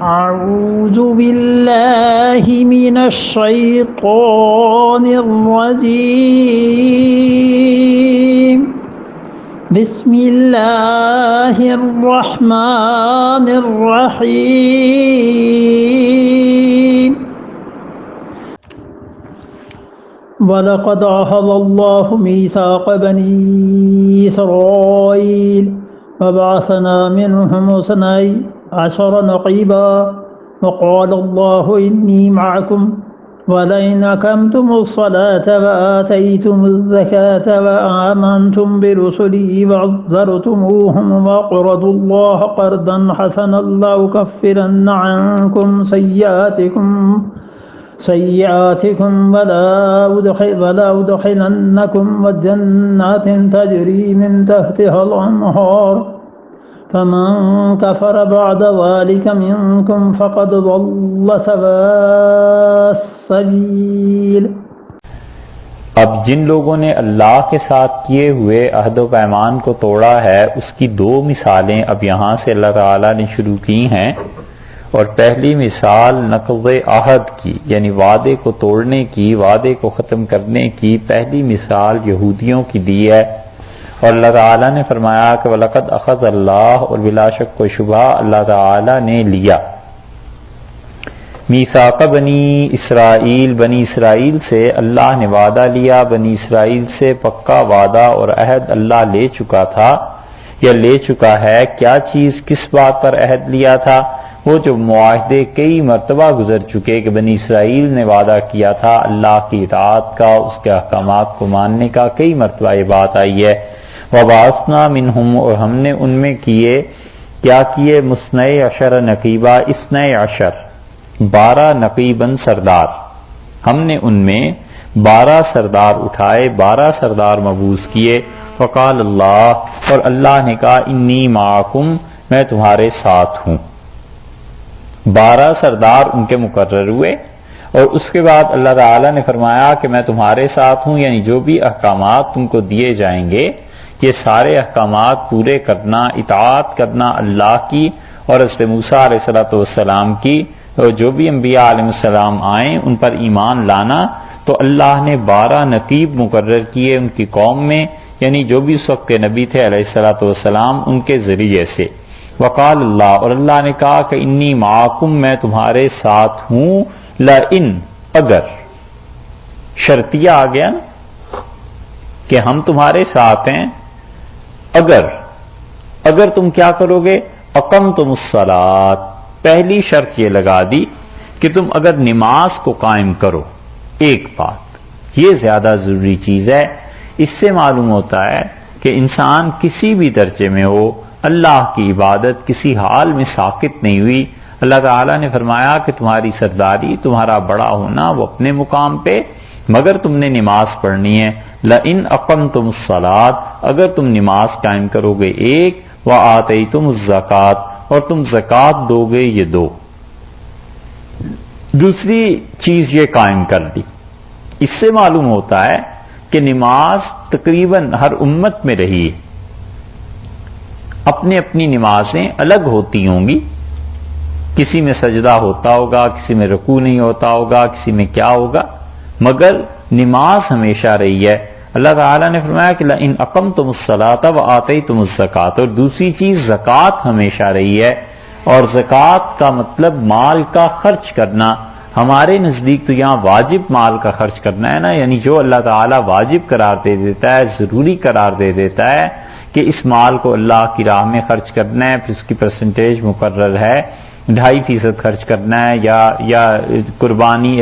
أعوذ بالله من الشيطان الرجيم بسم الله الرحمن الرحيم وَلَقَدْ أَخَذَ اللَّهُ مِيثَاقَ بَنِي إِسْرَائِيلَ وَبَعَثْنَا مِنْهُمُ اثْنَيْ عَشَرَ نَقِيبًا وَقَالَ اللَّهُ إِنِّي مَعَكُمْ وَلَئِنْ أَقَمْتُمُ الصَّلَاةَ وَآتَيْتُمُ الزَّكَاةَ وَآمَنْتُمْ بِرُسُلِي وَعَزَّرْتُمُوهُمْ وَأَقْرَضُوا اللَّهَ قَرْضًا حَسَنًا لَأُكَفِّرَنَّ عَنْكُمْ سيئاتكم ولا أدخلنكم جنات تجري من تحتها الأنهار فمن كفر بعد ذلك منكم فقد ضل سواء السبيل۔ اب جن لوگوں نے اللہ کے ساتھ کیے ہوئے عہد و پیمان کو توڑا ہے اس کی دو مثالیں اب یہاں سے اللہ تعالیٰ نے شروع کی ہیں۔ اور پہلی مثال نقض عہد کی، یعنی وعدے کو توڑنے کی، وعدے کو ختم کرنے کی پہلی مثال یہودیوں کی دی ہے۔ اور اللہ تعالیٰ نے فرمایا کہ وَلَقَدْ أَخَذَ اللَّهُ، اور بلا شک و شبہ اللہ تعالیٰ نے لیا، میثاق بنی اسرائیل، بنی اسرائیل سے اللہ نے وعدہ لیا، بنی اسرائیل سے پکا وعدہ اور عہد اللہ لے چکا تھا یا لے چکا ہے۔ کیا چیز، کس بات پر عہد لیا تھا؟ وہ جو معاہدے کئی مرتبہ گزر چکے کہ بنی اسرائیل نے وعدہ کیا تھا اللہ کی اطاعت کا، اس کے احکامات کو ماننے کا، کئی مرتبہ یہ بات آئی ہے۔ وَبَعَثْنَا مِنْهُمْ، اور ہم نے ان میں کیے، کیا کیے؟ مُثْنَیْ عَشَرَ نَقِیبًا، 12 نقیباً سردار، ہم نے ان میں 12 سردار اٹھائے، 12 سردار مبعوث کیے۔ وقال اللہ، اور اللہ نے کہا انی معکم، میں تمہارے ساتھ ہوں۔ 12 سردار ان کے مقرر ہوئے، اور اس کے بعد اللہ تعالیٰ نے فرمایا کہ میں تمہارے ساتھ ہوں، یعنی جو بھی احکامات تم کو دیے جائیں گے یہ سارے احکامات پورے کرنا، اطاعت کرنا اللہ کی اور حضرت موسیٰ علیہ السلام کی، اور جو بھی انبیاء علیہ السلام آئیں ان پر ایمان لانا۔ تو اللہ نے 12 نقیب مقرر کیے ان کی قوم میں، یعنی جو بھی اس وقت کے نبی تھے علیہ السلام ان کے ذریعے سے۔ وقال اللہ، اور اللہ نے کہا کہ انی معکم، میں تمہارے ساتھ ہوں، لئن، اگر، شرطیہ آ گیا کہ ہم تمہارے ساتھ ہیں، اگر تم کیا کرو گے؟ اقمتم الصلاۃ، پہلی شرط یہ لگا دی کہ تم اگر نماز کو قائم کرو۔ ایک بات یہ زیادہ ضروری چیز ہے، اس سے معلوم ہوتا ہے کہ انسان کسی بھی درجے میں ہو، اللہ کی عبادت کسی حال میں ساقط نہیں ہوئی۔ اللہ تعالیٰ نے فرمایا کہ تمہاری سرداری، تمہارا بڑا ہونا وہ اپنے مقام پہ، مگر تم نے نماز پڑھنی ہے۔ لئن اقمتم الصلاۃ، اگر تم نماز قائم کرو گے ایک، وآتیتم الزکاۃ، اور تم زکوٰۃ دو گے، یہ دو۔ دوسری چیز یہ قائم کر دی، اس سے معلوم ہوتا ہے کہ نماز تقریباً ہر امت میں رہی ہے، اپنی اپنی نمازیں الگ ہوتی ہوں گی، کسی میں سجدہ ہوتا ہوگا، کسی میں رکوع نہیں ہوتا ہوگا، کسی میں کیا ہوگا، مگر نماز ہمیشہ رہی ہے۔ اللہ تعالیٰ نے فرمایا کہ لئن اقمتم الصلاۃ وآتیتم الزکاۃ، اور دوسری چیز زکوٰۃ ہمیشہ رہی ہے، اور زکوٰۃ کا مطلب مال کا خرچ کرنا۔ ہمارے نزدیک تو یہاں واجب مال کا خرچ کرنا ہے نا، یعنی جو اللہ تعالیٰ واجب قرار دے دیتا ہے، ضروری قرار دے دیتا ہے کہ اس مال کو اللہ کی راہ میں خرچ کرنا ہے، پھر اس کی پرسنٹیج مقرر ہے، 2.5% خرچ کرنا ہے، یا قربانی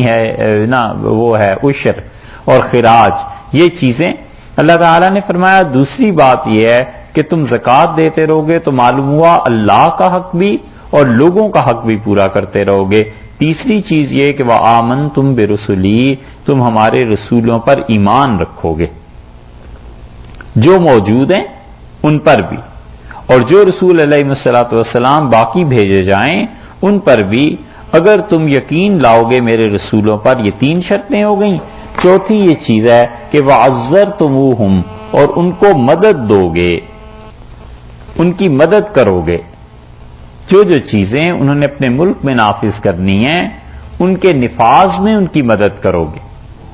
ہے نا، وہ ہے عشر اور خراج، یہ چیزیں اللہ تعالیٰ نے فرمایا۔ دوسری بات یہ ہے کہ تم زکوٰۃ دیتے رہو گے تو معلوم ہوا اللہ کا حق بھی اور لوگوں کا حق بھی پورا کرتے رہو گے۔ تیسری چیز یہ کہ وآمنتم برسلی، تم ہمارے رسولوں پر ایمان رکھو گے، جو موجود ہیں ان پر بھی، اور جو رسول علیہ السلام باقی بھیجے جائیں ان پر بھی اگر تم یقین لاؤ گے میرے رسولوں پر۔ یہ 3 شرطیں ہو گئیں۔ چوتھی یہ چیز ہے کہ وَعَزَّرْتُمُوهُمْ، اور ان کو مدد دو گے، ان کی مدد کرو گے۔ جو جو چیزیں انہوں نے اپنے ملک میں نافذ کرنی ہیں ان کے نفاذ میں ان کی مدد کرو گے.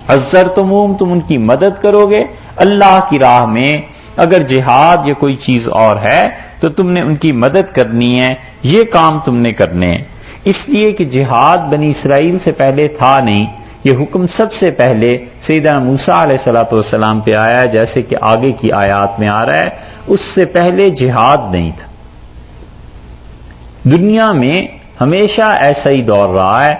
عزرتموہم، تم ان کی مدد کرو گے اللہ کی راہ میں. اگر جہاد یا کوئی چیز اور ہے تو تم نے ان کی مدد کرنی ہے، یہ کام تم نے کرنے ہیں. اس لیے کہ جہاد بنی اسرائیل سے پہلے تھا نہیں، یہ حکم سب سے پہلے سیدنا موسیٰ علیہ الصلوۃ والسلام پہ آیا ہے، جیسے کہ آگے کی آیات میں آ رہا ہے. اس سے پہلے جہاد نہیں تھا. دنیا میں ہمیشہ ایسا ہی دور رہا ہے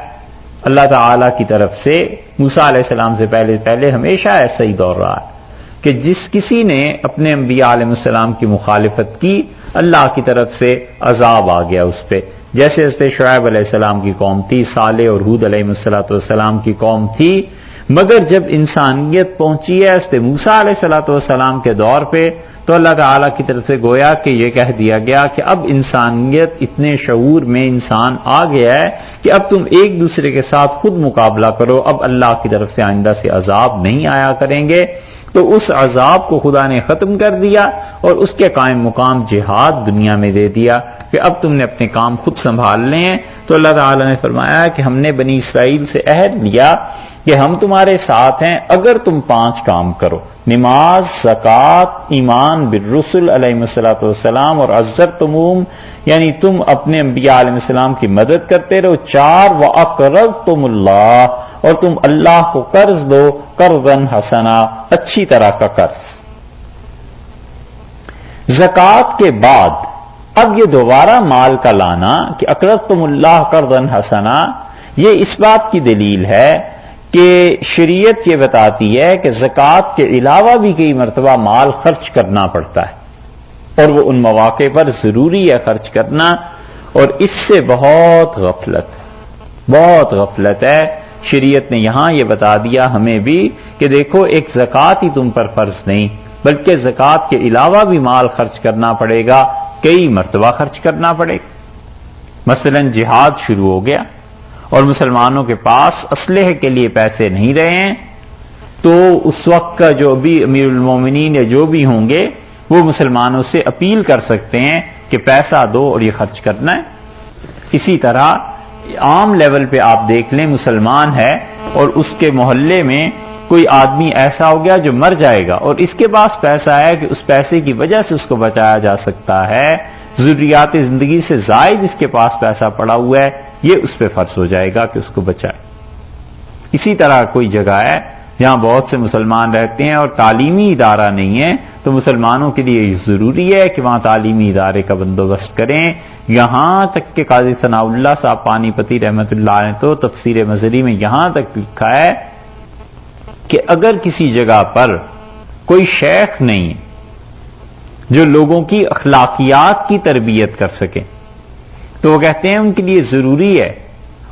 اللہ تعالی کی طرف سے. موسیٰ علیہ السلام سے پہلے ہمیشہ ایسا ہی دور رہا ہے کہ جس کسی نے اپنے انبیاء علیہ السلام کی مخالفت کی اللہ کی طرف سے عذاب آ گیا اس پہ. جیسے حضرت شعیب علیہ السلام کی قوم تھی، صالح اور ہود علیہ السلام کی قوم تھی. مگر جب انسانیت پہنچی ہے حضرت موسیٰ علیہ السلام کے دور پہ تو اللہ تعالیٰ کی طرف سے گویا کہ یہ کہہ دیا گیا کہ اب انسانیت اتنے شعور میں انسان آ گیا ہے کہ اب تم ایک دوسرے کے ساتھ خود مقابلہ کرو. اب اللہ کی طرف سے آئندہ سے عذاب نہیں آیا کریں گے. تو اس عذاب کو خدا نے ختم کر دیا اور اس کے قائم مقام جہاد دنیا میں دے دیا کہ اب تم نے اپنے کام خود سنبھال لے ہیں. تو اللہ تعالیٰ نے فرمایا کہ ہم نے بنی اسرائیل سے عہد لیا کہ ہم تمہارے ساتھ ہیں اگر تم 5 کام کرو: نماز، زکوٰۃ، ایمان بالرسل علیہ السلام اور عزرتموہم، یعنی تم اپنے انبیاء علیہ السلام کی مدد کرتے رہو. 4 وَأَقْرَضْتُمُ اللَّهَ، اور تم اللہ کو قرض دو، قرضاً حسنا، اچھی طرح کا قرض. زکوٰۃ کے بعد اب یہ دوبارہ مال کا لانا کہ اقرضتم اللہ قرضاً حسنا، یہ اس بات کی دلیل ہے کہ شریعت یہ بتاتی ہے کہ زکوٰۃ کے علاوہ بھی کئی مرتبہ مال خرچ کرنا پڑتا ہے اور وہ ان مواقع پر ضروری ہے خرچ کرنا. اور اس سے بہت غفلت ہے. شریعت نے یہاں یہ بتا دیا ہمیں بھی کہ دیکھو ایک زکوٰۃ ہی تم پر فرض نہیں بلکہ زکوٰۃ کے علاوہ بھی مال خرچ کرنا پڑے گا، کئی مرتبہ خرچ کرنا پڑے گا. مثلا جہاد شروع ہو گیا اور مسلمانوں کے پاس اسلحے کے لیے پیسے نہیں رہے ہیں تو اس وقت کا جو بھی امیر المومنین یا جو بھی ہوں گے وہ مسلمانوں سے اپیل کر سکتے ہیں کہ پیسہ دو اور یہ خرچ کرنا ہے. اسی طرح عام لیول پہ آپ دیکھ لیں، مسلمان ہے اور اس کے محلے میں کوئی آدمی ایسا ہو گیا جو مر جائے گا اور اس کے پاس پیسہ ہے کہ اس پیسے کی وجہ سے اس کو بچایا جا سکتا ہے، ضروریات زندگی سے زائد اس کے پاس پیسہ پڑا ہوا ہے، یہ اس پہ فرض ہو جائے گا کہ اس کو بچائے. اسی طرح کوئی جگہ ہے جہاں بہت سے مسلمان رہتے ہیں اور تعلیمی ادارہ نہیں ہے تو مسلمانوں کے لیے ضروری ہے کہ وہاں تعلیمی ادارے کا بندوبست کریں. یہاں تک کہ قاضی ثناء اللہ صاحب پانی پتی رحمت اللہ علیہ تو تفسیر مظہری میں یہاں تک لکھا ہے کہ اگر کسی جگہ پر کوئی شیخ نہیں جو لوگوں کی اخلاقیات کی تربیت کر سکے تو وہ کہتے ہیں ان کے لیے ضروری ہے.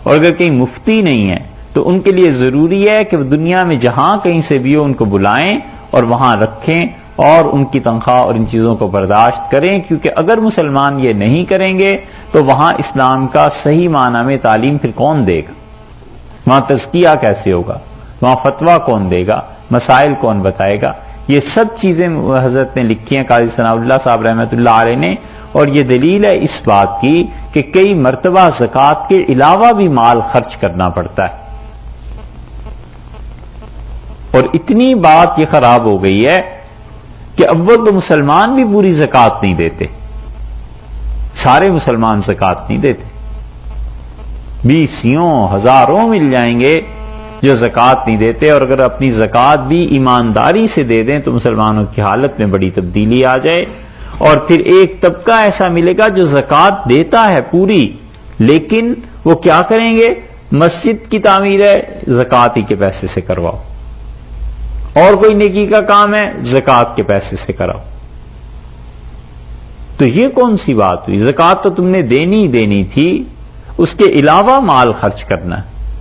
اور اگر کہیں مفتی نہیں ہے تو ان کے لیے ضروری ہے کہ وہ دنیا میں جہاں کہیں سے بھی ہو ان کو بلائیں اور وہاں رکھیں اور ان کی تنخواہ اور ان چیزوں کو برداشت کریں، کیونکہ اگر مسلمان یہ نہیں کریں گے تو وہاں اسلام کا صحیح معنی میں تعلیم پھر کون دے گا، وہاں تزکیہ کیسے ہوگا، وہاں فتویٰ کون دے گا، مسائل کون بتائے گا. یہ سب چیزیں حضرت نے لکھی ہیں قاضی ثناء اللہ صاحب رحمۃ اللہ علیہ نے، اور یہ دلیل ہے اس بات کی کہ کئی مرتبہ زکوٰۃ کے علاوہ بھی مال خرچ کرنا پڑتا ہے. اور اتنی بات یہ خراب ہو گئی ہے کہ اول تو مسلمان بھی پوری زکوٰۃ نہیں دیتے، سارے مسلمان زکوٰۃ نہیں دیتے. 20 ہزاروں مل جائیں گے جو زکوٰۃ نہیں دیتے، اور اگر اپنی زکوٰۃ بھی ایمانداری سے دے دیں تو مسلمانوں کی حالت میں بڑی تبدیلی آ جائے. اور پھر ایک طبقہ ایسا ملے گا جو زکوٰۃ دیتا ہے پوری، لیکن وہ کیا کریں گے، مسجد کی تعمیر ہے زکوٰۃ ہی کے پیسے سے کرواؤ، اور کوئی نیکی کا کام ہے زکوٰۃ کے پیسے سے کراؤ. تو یہ کون سی بات ہوئی؟ زکوٰۃ تو تم نے دینی تھی، اس کے علاوہ مال خرچ کرنا،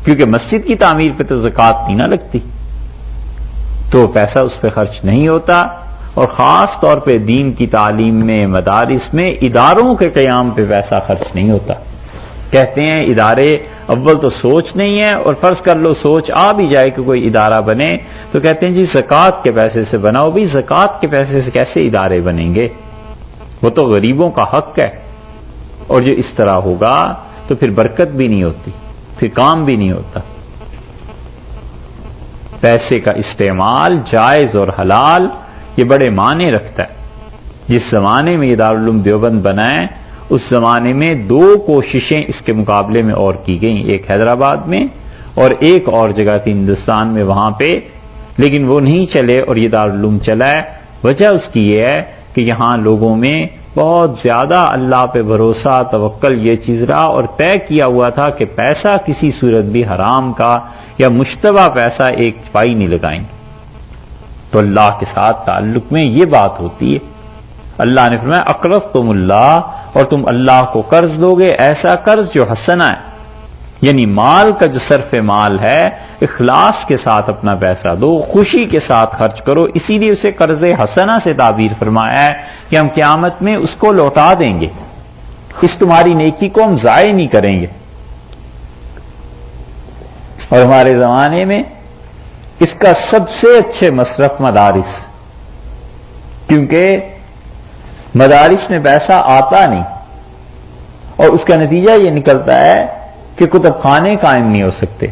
کیونکہ مسجد کی تعمیر پہ تو زکوٰۃ نہیں نہ لگتی تو پیسہ اس پہ خرچ نہیں ہوتا. اور خاص طور پہ دین کی تعلیم میں، مدارس میں، اداروں کے قیام پہ پیسہ خرچ نہیں ہوتا. کہتے ہیں ادارے اول تو سوچ نہیں ہے، اور فرض کر لو سوچ آ بھی جائے کہ کوئی ادارہ بنے تو کہتے ہیں جی زکوٰۃ کے پیسے سے بناؤ. بھی زکوٰۃ کے پیسے سے کیسے ادارے بنیں گے؟ وہ تو غریبوں کا حق ہے. اور جو اس طرح ہوگا تو پھر برکت بھی نہیں ہوتی، پھر کام بھی نہیں ہوتا۔ پیسے کا استعمال جائز اور حلال یہ بڑے معنی رکھتا ہے۔ جس زمانے میں یہ دارالعلوم دیوبند بنا ہے اس زمانے میں 2 کوششیں اس کے مقابلے میں اور کی گئیں، ایک حیدرآباد میں اور ایک اور جگہ تھی ہندوستان میں وہاں پہ، لیکن وہ نہیں چلے اور یہ دارالعلوم چلا ہے۔ وجہ اس کی یہ ہے کہ یہاں لوگوں میں بہت زیادہ اللہ پہ بھروسہ، توکل یہ چیز رہا، اور طے کیا ہوا تھا کہ پیسہ کسی صورت بھی حرام کا یا مشتبہ پیسہ ایک پائی نہیں لگائیں گے۔ تو اللہ کے ساتھ تعلق میں یہ بات ہوتی ہے۔ اللہ نے فرمایا اقرضتم اللہ، اور تم اللہ کو قرض دو گے، ایسا قرض جو حسنہ ہے، یعنی مال کا جو صرف مال ہے اخلاص کے ساتھ اپنا پیسہ دو، خوشی کے ساتھ خرچ کرو، اسی لیے اسے قرض حسنہ سے تعبیر فرمایا ہے کہ ہم قیامت میں اس کو لوٹا دیں گے، اس تمہاری نیکی کو ہم ضائع نہیں کریں گے۔ اور ہمارے زمانے میں اس کا سب سے اچھے مصرف مدارس، کیونکہ مدارس میں پیسہ آتا نہیں اور اس کا نتیجہ یہ نکلتا ہے کہ کتب خانے قائم نہیں ہو سکتے،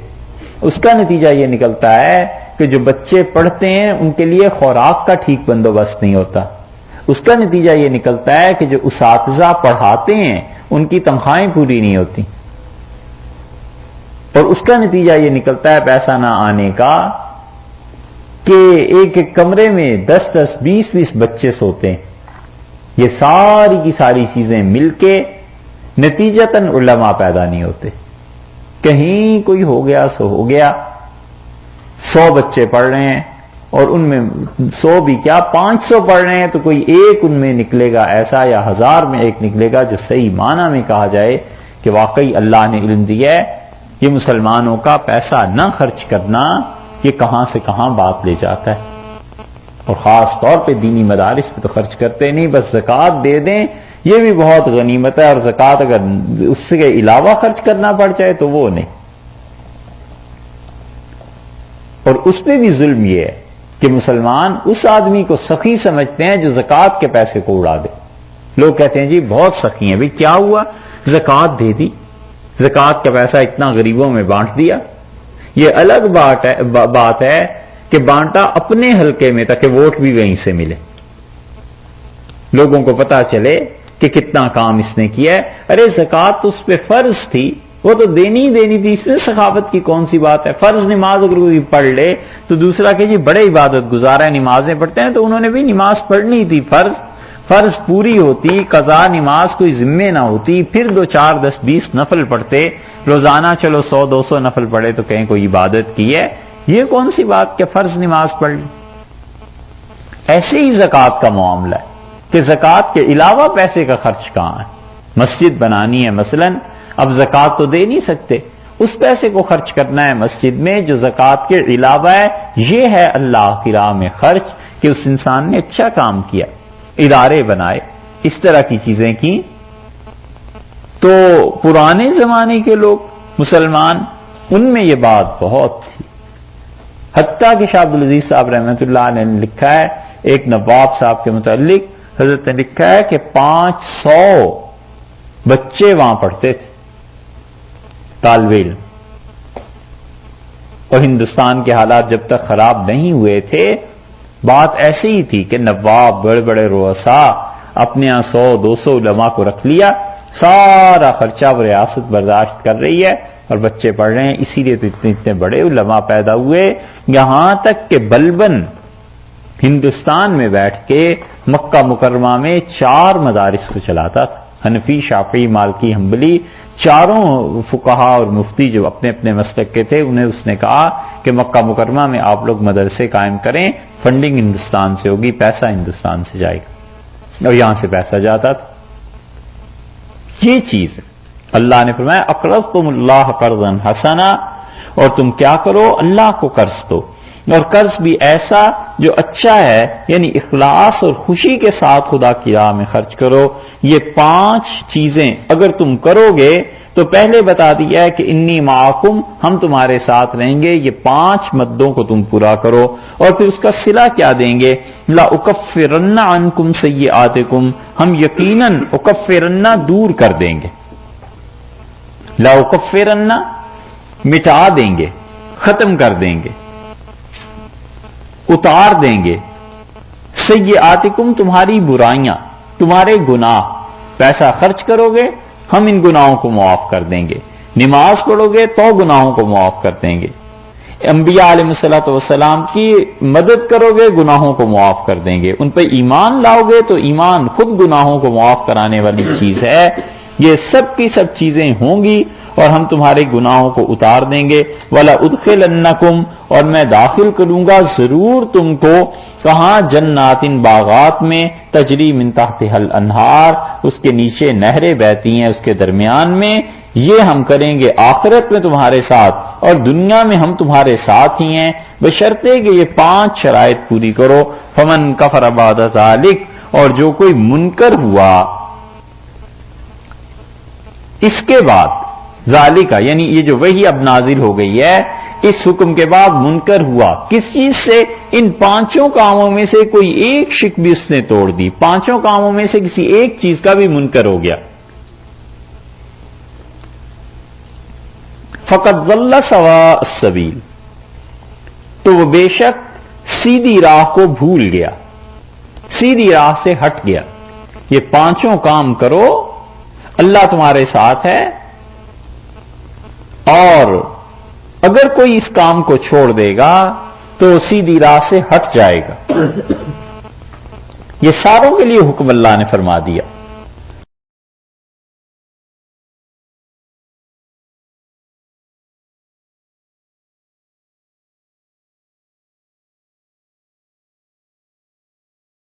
اس کا نتیجہ یہ نکلتا ہے کہ جو بچے پڑھتے ہیں ان کے لیے خوراک کا ٹھیک بندوبست نہیں ہوتا، اس کا نتیجہ یہ نکلتا ہے کہ جو اساتذہ پڑھاتے ہیں ان کی تنخواہیں پوری نہیں ہوتی، اور اس کا نتیجہ یہ نکلتا ہے پیسہ نہ آنے کا کہ ایک ایک کمرے میں 10-10 20-20 بچے سوتے ہیں۔ یہ ساری کی ساری چیزیں مل کے نتیجتاً علماء پیدا نہیں ہوتے، کہیں کوئی ہو گیا سو ہو گیا، 100 بچے پڑھ رہے ہیں اور ان میں 100 بھی کیا 500 پڑھ رہے ہیں تو کوئی ایک ان میں نکلے گا ایسا، یا 1000 میں ایک نکلے گا جو صحیح معنی میں کہا جائے کہ واقعی اللہ نے علم دیا ہے۔ یہ مسلمانوں کا پیسہ نہ خرچ کرنا یہ کہاں سے کہاں بات لے جاتا ہے، اور خاص طور پہ دینی مدارس پہ تو خرچ کرتے نہیں، بس زکوٰۃ دے دیں یہ بھی بہت غنیمت ہے، اور زکوٰۃ اگر اس سے علاوہ خرچ کرنا پڑ جائے تو وہ نہیں۔ اور اس پہ بھی ظلم یہ ہے کہ مسلمان اس آدمی کو سخی سمجھتے ہیں جو زکوٰۃ کے پیسے کو اڑا دے۔ لوگ کہتے ہیں جی بہت سخی ہیں، بھئی کیا ہوا، زکوٰۃ دے دی، زکوٰۃ کا پیسہ اتنا غریبوں میں بانٹ دیا۔ یہ الگ بات ہے کہ بانٹا اپنے حلقے میں تاکہ ووٹ بھی وہیں سے ملے، لوگوں کو پتا چلے کہ کتنا کام اس نے کیا ہے۔ ارے زکوٰۃ تو اس پہ فرض تھی، وہ تو دینی تھی، اس میں سخاوت کی کون سی بات ہے؟ فرض نماز اگر کوئی پڑھ لے تو دوسرا کہ جی بڑے عبادت گزار ہیں، نمازیں پڑھتے ہیں، تو انہوں نے بھی نماز پڑھنی تھی، فرض پوری ہوتی، قضا نماز کوئی ذمے نہ ہوتی، پھر 2 4 10 20 نفل پڑھتے، روزانہ چلو 100 200 نفل پڑھے تو کہیں کوئی عبادت کی ہے۔ یہ کون سی بات کہ فرض نماز پڑھ لی؟ ایسے ہی زکوٰۃ کا معاملہ ہے کہ زکوٰۃ کے علاوہ پیسے کا خرچ کہاں ہے؟ مسجد بنانی ہے مثلا، اب زکوٰۃ تو دے نہیں سکتے، اس پیسے کو خرچ کرنا ہے مسجد میں جو زکوٰۃ کے علاوہ ہے، یہ ہے اللہ کی راہ میں خرچ کہ اس انسان نے اچھا کام کیا، ادارے بنائے، اس طرح کی چیزیں کی۔ تو پرانے زمانے کے لوگ مسلمان ان میں یہ بات بہت تھی، حتیٰ کہ شاہ عبدالعزیز صاحب رحمۃ اللہ علیہ نے لکھا ہے ایک نواب صاحب کے متعلق، حضرت نے لکھا ہے کہ 500 بچے وہاں پڑھتے تھے، طالب علم، اور ہندوستان کے حالات جب تک خراب نہیں ہوئے تھے بات ایسی ہی تھی کہ نواب بڑے بڑے رؤساء اپنے یہاں 100 200 علماء کو رکھ لیا، سارا خرچہ وہ ریاست برداشت کر رہی ہے اور بچے پڑھ رہے ہیں، اسی لیے تو اتنے بڑے علماء پیدا ہوئے، یہاں تک کہ بلبن ہندوستان میں بیٹھ کے مکہ مکرمہ میں 4 مدارس کو چلاتا تھا، حنفی شافعی مالکی حنبلی، چاروں فقہا اور مفتی جو اپنے اپنے مسلک کے تھے، انہیں اس نے کہا کہ مکہ مکرمہ میں آپ لوگ مدرسے قائم کریں، فنڈنگ ہندوستان سے ہوگی، پیسہ ہندوستان سے جائے گا، اور یہاں سے پیسہ جاتا تھا۔ یہ چیز ہے، اللہ نے فرمایا اقرضتم اللہ قرضا حسنا، اور تم کیا کرو اللہ کو قرض دو، اور قرض بھی ایسا جو اچھا ہے، یعنی اخلاص اور خوشی کے ساتھ خدا کی راہ میں خرچ کرو۔ یہ 5 چیزیں اگر تم کرو گے تو پہلے بتا دیا ہے کہ انی معکم، ہم تمہارے ساتھ رہیں گے، یہ 5 مدوں کو تم پورا کرو، اور پھر اس کا صلہ کیا دیں گے؟ لا اکفرن عنکم سیئاتکم، ہم یقیناً اکفرن دور کر دیں گے، لا اکفرن مٹا دیں گے، ختم کر دیں گے، اتار دیں گے، سیئاتکم تمہاری برائیاں، تمہارے گناہ، پیسہ خرچ کرو گے ہم ان گناہوں کو معاف کر دیں گے، نماز پڑھو گے تو گناہوں کو معاف کر دیں گے، انبیاء علیہ الصلوۃ والسلام کی مدد کرو گے گناہوں کو معاف کر دیں گے، ان پہ ایمان لاؤ گے تو ایمان خود گناہوں کو معاف کرانے والی چیز ہے، یہ سب کی سب چیزیں ہوں گی اور ہم تمہارے گناہوں کو اتار دیں گے، وَلَا أُدْخِلَنَّكُمْ، اور میں داخل کروں گا ضرور تم کو، کہاں؟ جنات باغات میں، تجری من تحتها الانہار، اس کے نیچے نہریں بہتی ہیں اس کے درمیان میں، یہ ہم کریں گے آخرت میں تمہارے ساتھ، اور دنیا میں ہم تمہارے ساتھ ہی ہیں، بشرطے کہ یہ 5 شرائط پوری کرو۔ فمن کفر بعد ذلک، اور جو کوئی منکر ہوا اس کے بعد، ذالکہ یعنی یہ جو وحی اب نازل ہو گئی ہے، اس حکم کے بعد منکر ہوا کس چیز سے؟ ان 5 کاموں میں سے کوئی ایک شک بھی اس نے توڑ دی، 5 کاموں میں سے کسی ایک چیز کا بھی منکر ہو گیا، فقد ضل سواء السبیل، تو وہ بے شک سیدھی راہ کو بھول گیا، سیدھی راہ سے ہٹ گیا۔ یہ 5 کام کرو، اللہ تمہارے ساتھ ہے، اور اگر کوئی اس کام کو چھوڑ دے گا تو سیدھی راہ سے ہٹ جائے گا۔ یہ ساروں کے لیے حکم اللہ نے فرما دیا۔